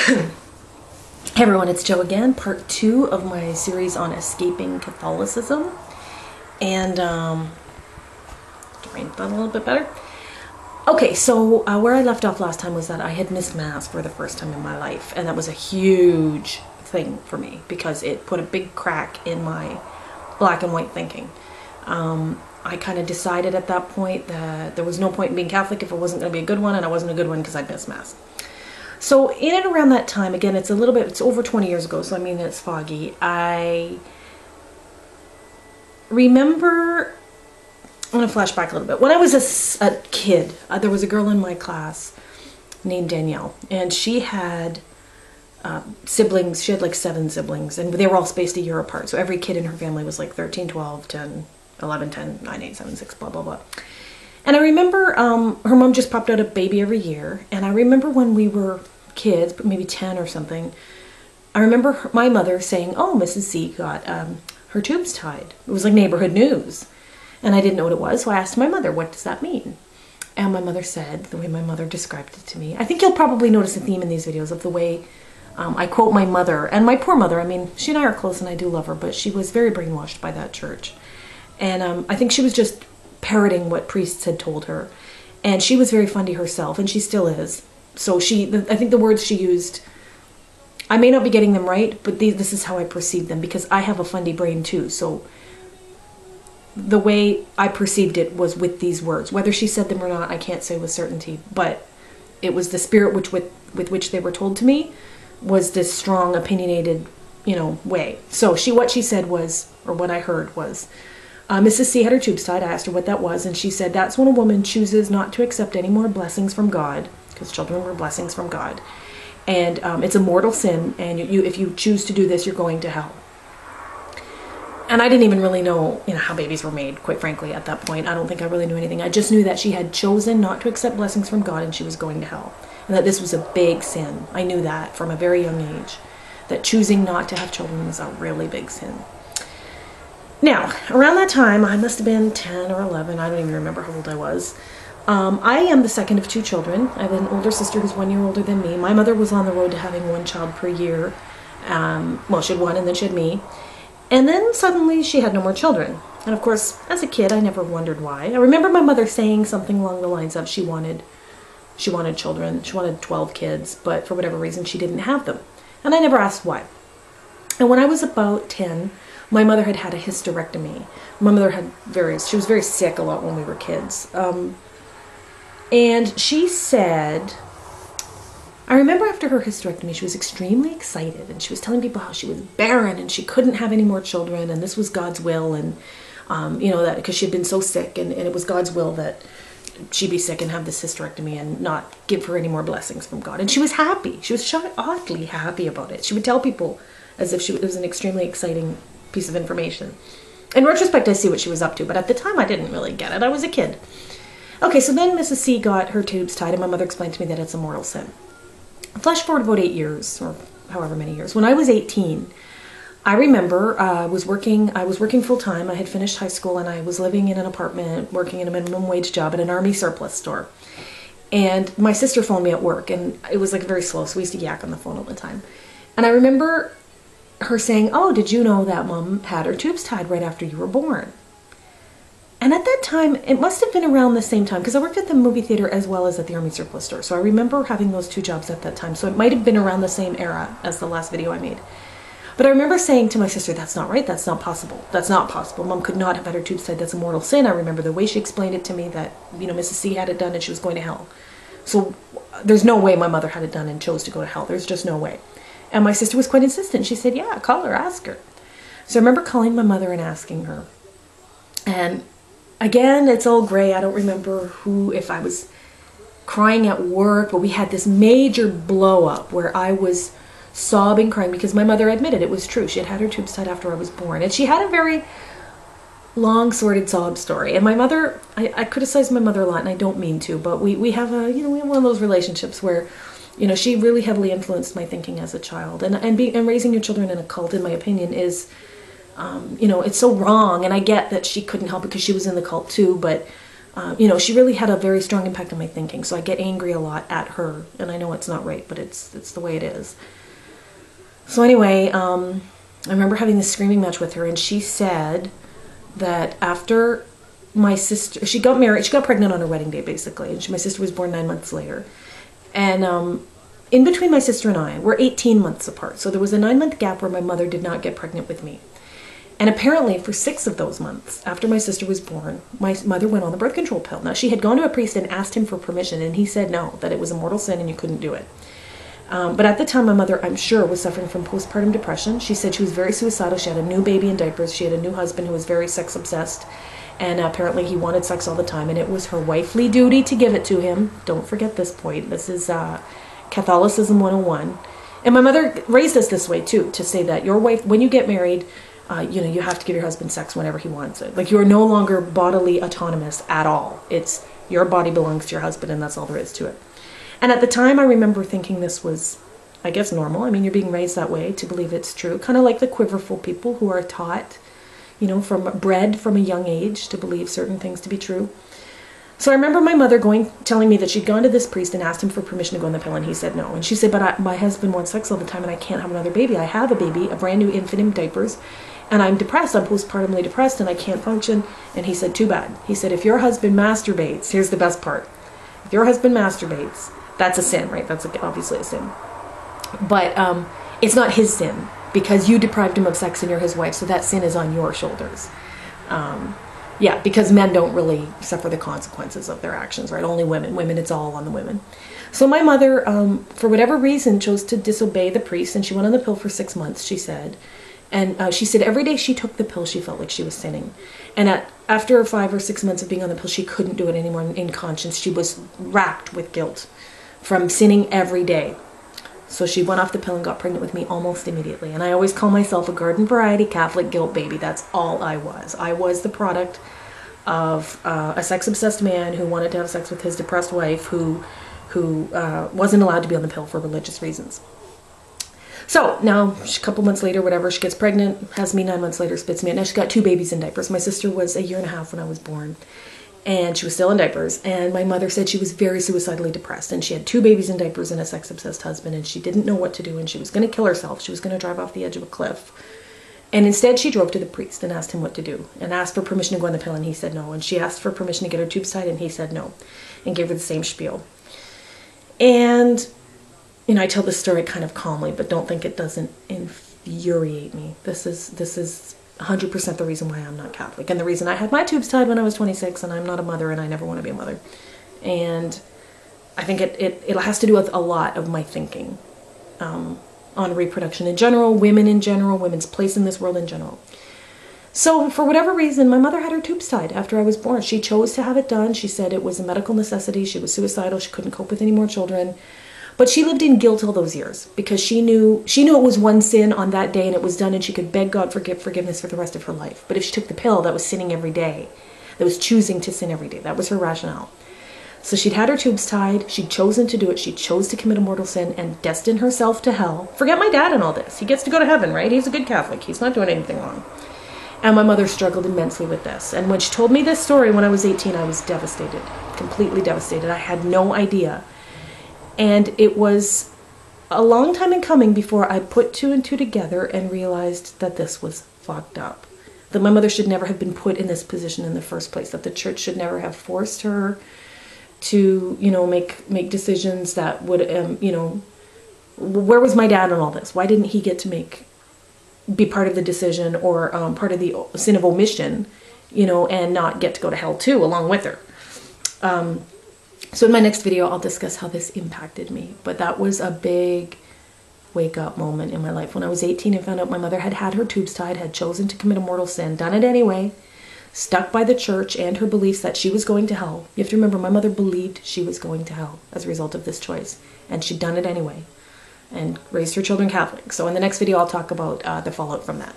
Hey everyone, it's Jo again, part 2 of my series on escaping Catholicism. And, to bring that a little bit better. Okay, so where I left off last time was that I had missed Mass for the first time in my life. And that was a huge thing for me because it put a big crack in my black and white thinking. I kind of decided at that point that there was no point in being Catholic if it wasn't going to be a good one, and I wasn't a good one because I'd missed Mass. So in and around that time, again, it's over 20 years ago, so I mean it's foggy. I remember, I'm going to flash back a little bit. When I was a kid, there was a girl in my class named Danielle, and she had siblings. She had like 7 siblings, and they were all spaced a year apart. So every kid in her family was like 13, 12, 10, 11, 10, 9, 8, 7, 6, blah, blah, blah. And I remember her mom just popped out a baby every year. And I remember when we were kids, but maybe 10 or something, I remember my mother saying, oh, Mrs. C got her tubes tied. It was like neighborhood news. And I didn't know what it was, so I asked my mother, what does that mean? And my mother said, the way my mother described it to me, I think you'll probably notice a theme in these videos of the way I quote my mother, and my poor mother. I mean, she and I are close and I do love her, but she was very brainwashed by that church. And I think she was just parroting what priests had told her. And she was very fundy herself, and she still is. So I think the words she used, I may not be getting them right, but this is how I perceive them, because I have a fundy brain too. So the way I perceived it was with these words. Whether she said them or not, I can't say with certainty, but it was the spirit with which they were told to me was this strong, opinionated, way. So what she said was, or what I heard was, Mrs. C had her tubes tied. I asked her what that was, and she said that's when a woman chooses not to accept any more blessings from God, because children were blessings from God, and it's a mortal sin, and if you choose to do this, you're going to hell. And I didn't even really know, how babies were made, quite frankly, at that point. I don't think I really knew anything. I just knew that she had chosen not to accept blessings from God, and she was going to hell, and that this was a big sin. I knew that from a very young age, that choosing not to have children was a really big sin. Now, around that time, I must have been 10 or 11. I don't even remember how old I was. I am the second of 2 children. I have an older sister who's 1 year older than me. My mother was on the road to having 1 child per year. Well, she had 1, and then she had me. And then suddenly she had no more children. And of course, as a kid, I never wondered why. I remember my mother saying something along the lines of she wanted children. She wanted 12 kids, but for whatever reason, she didn't have them. And I never asked why. And when I was about 10, my mother had had a hysterectomy. My mother she was very sick a lot when we were kids. And she said, I remember after her hysterectomy, she was extremely excited, and she was telling people how she was barren and she couldn't have any more children, and this was God's will, and that because she had been so sick, and it was God's will that she'd be sick and have this hysterectomy and not give her any more blessings from God. And she was happy. She was oddly happy about it. She would tell people as if it was an extremely exciting piece of information. In retrospect, I see what she was up to, but at the time I didn't really get it. I was a kid. Okay, so then Mrs. C got her tubes tied, and my mother explained to me that it's a mortal sin. Flash forward about 8 years, or however many years. When I was 18, I remember I was working full-time. I had finished high school, and I was living in an apartment, working in a minimum wage job at an army surplus store. And my sister phoned me at work, and it was like very slow, so we used to yak on the phone all the time. And I remember her saying, oh, did you know that Mom had her tubes tied right after you were born? And at that time, it must have been around the same time, because I worked at the movie theater as well as at the army surplus store. So I remember having those 2 jobs at that time. So it might have been around the same era as the last video I made. But I remember saying to my sister, that's not right, that's not possible. That's not possible. Mom could not have had her tubes tied, that's a mortal sin. I remember the way she explained it to me, that, Mrs. C had it done and she was going to hell. So there's no way my mother had it done and chose to go to hell. There's just no way. And my sister was quite insistent. She said, yeah, call her, ask her. So I remember calling my mother and asking her. And again, it's all gray. I don't remember if I was crying at work, but we had this major blow up where I was sobbing, crying, because my mother admitted it was true. She had her tubes tied after I was born. And she had a very long, sordid sob story. And my mother, I criticize my mother a lot, and I don't mean to, but we have we have one of those relationships where she really heavily influenced my thinking as a child. And raising your children in a cult, in my opinion, is, it's so wrong. And I get that she couldn't help it because she was in the cult too, but you know, she really had a very strong impact on my thinking. So I get angry a lot at her, and I know it's not right, but it's the way it is. So anyway, I remember having this screaming match with her, and she said that after my sister, she got married, she got pregnant on her wedding day, basically, and my sister was born 9 months later. And in between my sister and I, we're 18 months apart, so there was a 9-month gap where my mother did not get pregnant with me. And apparently for 6 of those months, after my sister was born, my mother went on the birth control pill. Now, she had gone to a priest and asked him for permission, and he said no, that it was a mortal sin and you couldn't do it. But at the time, my mother, I'm sure, was suffering from postpartum depression. She said she was very suicidal. She had a new baby in diapers. She had a new husband who was very sex obsessed. And apparently he wanted sex all the time. And it was her wifely duty to give it to him. Don't forget this point. This is Catholicism 101. And my mother raised us this way, too, to say that your wife, when you get married, you know, you have to give your husband sex whenever he wants it. Like, you are no longer bodily autonomous at all. It's your body belongs to your husband, and that's all there is to it. And at the time, I remember thinking this was, I guess, normal. I mean, you're being raised that way to believe it's true. Kind of like the quiverful people who are taught, you know, bred from a young age to believe certain things to be true. So I remember my mother telling me that she'd gone to this priest and asked him for permission to go on the pill, and he said no. And she said, but my husband wants sex all the time, and I can't have another baby. I have a baby, a brand new infant in diapers, and I'm depressed. I'm postpartumly depressed, and I can't function. And he said, too bad. He said, if your husband masturbates, here's the best part. If your husband masturbates, that's a sin, right? That's obviously a sin. But it's not his sin, because you deprived him of sex and you're his wife, so that sin is on your shoulders. Yeah, because men don't really suffer the consequences of their actions, right? Only women. Women, it's all on the women. So my mother, for whatever reason, chose to disobey the priest, and she went on the pill for 6 months, she said. And she said every day she took the pill, she felt like she was sinning. And after 5 or 6 months of being on the pill, she couldn't do it anymore in conscience. She was racked with guilt from sinning every day. So she went off the pill and got pregnant with me almost immediately. And I always call myself a garden variety Catholic guilt baby. That's all I was. I was the product of a sex-obsessed man who wanted to have sex with his depressed wife who wasn't allowed to be on the pill for religious reasons. So now, a couple months later, whatever, she gets pregnant, has me 9 months later, spits me out. Now she's got 2 babies in diapers. My sister was a 1.5 years when I was born, and she was still in diapers. And my mother said she was very suicidally depressed, and she had 2 babies in diapers and a sex-obsessed husband, and she didn't know what to do, and she was going to kill herself. She was going to drive off the edge of a cliff. And instead, she drove to the priest and asked him what to do, and asked for permission to go on the pill, and he said no. And she asked for permission to get her tubes tied, and he said no, and gave her the same spiel. And you know, I tell this story kind of calmly, but don't think it doesn't infuriate me. This is 100% the reason why I'm not Catholic, and the reason I had my tubes tied when I was 26, and I'm not a mother, and I never want to be a mother. And I think it has to do with a lot of my thinking on reproduction in general, women in general, women's place in this world in general. So for whatever reason, my mother had her tubes tied after I was born. She chose to have it done. She said it was a medical necessity. She was suicidal. She couldn't cope with any more children. But she lived in guilt all those years because she knew it was one sin on that day and it was done, and she could beg God for forgiveness for the rest of her life. But if she took the pill, that was sinning every day. That was choosing to sin every day. That was her rationale. So she'd had her tubes tied. She'd chosen to do it. She chose to commit a mortal sin and destine herself to hell. Forget my dad and all this. He gets to go to heaven, right? He's a good Catholic. He's not doing anything wrong. And my mother struggled immensely with this. And when she told me this story when I was 18, I was devastated. Completely devastated. I had no idea. And it was a long time in coming before I put 2 and 2 together and realized that this was fucked up. That my mother should never have been put in this position in the first place. That the church should never have forced her to, you know, make decisions that would, you know, where was my dad in all this? Why didn't he get to be part of the decision or part of the sin of omission, you know, and not get to go to hell too along with her? So in my next video, I'll discuss how this impacted me. But that was a big wake-up moment in my life. When I was 18 and found out my mother had had her tubes tied, had chosen to commit a mortal sin, done it anyway, stuck by the church and her beliefs that she was going to hell. You have to remember, my mother believed she was going to hell as a result of this choice. And she'd done it anyway and raised her children Catholic. So in the next video, I'll talk about the fallout from that.